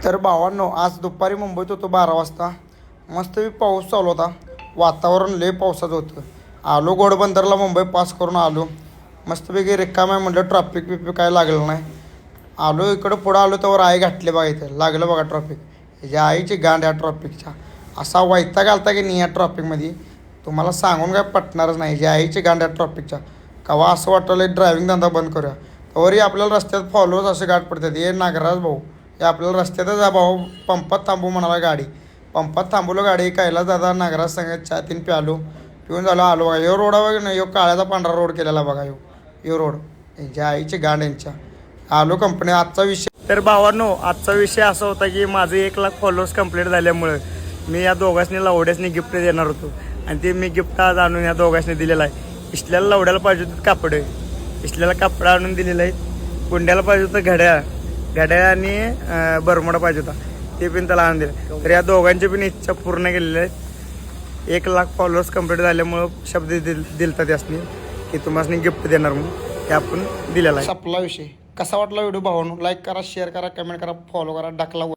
तर भावांनो, आज दुपारी मुंबईत होतो 12 वाजता. मस्तपैकी पाऊस चालू होता. वातावरण लय पावसाचं होतं. आलो घोडबंदरला, मुंबई पास करून आलो. मस्तपैकी रिकामं आहे म्हटलं, ट्रॉफिक बिपिक काय लागलं नाही. आलो इकडं पुढं आलो त्यावर आई घातले बघा, इथं लागलं बघा ट्रॉफिक. ह्याच्या आईची गांड या ट्रॉफिकच्या. असा वैताग आलता की नाही या ट्रॉफिकमध्ये, तुम्हाला सांगून काय पटणारच नाही. ह्याच्या आईची गांड या ट्रॉफिकच्या. कवा असं वाटलं ड्रायव्हिंग धंदा बंद करूया. तवरही आपल्याला रस्त्यात फॉलोअर्स असे गाठ पडतात. हे नागराज भाऊ, हे आपल्याला रस्त्यातच जा भाऊ, पंपात थांबू म्हणाला गाडी. पंपात थांबवलं गाडी. कैलास दादा नागराज संगत चहा तीन प्यालो, पिऊन झालो आलो बघा. यो रोड बघा नाही, यो काळ्याचा पांढरा रोड केलेला बघा. यो रोड यांच्या आईची गांड यांच्या. आलो कंपनी. आजचा विषय तर भावांनो, आजचा विषय असा होता की माझे 1 लाख फॉलोअर्स कंप्लीट झाल्यामुळे मी या दोघांनी लवड्यासनी गिफ्ट देणार होतो. आणि ते मी गिफ्ट आज आणून या दोघांनी दिलेलं आहे. इस्ल्याला लवड्याला पाहिजे होतं कापड, इस्ल्याला कापड आणून दिलेलं आहे. कुंड्याला पाहिजे होतं घड्याळ आणि बरमोडा पाहिजे होता, ते पण त्याला आणून दिलं. तर या दोघांची पण इच्छा पूर्ण केलेल्या आहेत. 1 लाख फॉलोअर्स कंप्लीट झाल्यामुळं शब्द दिलता त्यासनी की तुम्हाला गिफ्ट देणार म्हणून, ते आपण दिलेला आहे. आपला विषय कसा वाटला व्हिडिओ भावांनो? लाईक करा, शेअर करा, कमेंट करा, फॉलो करा, टाकला.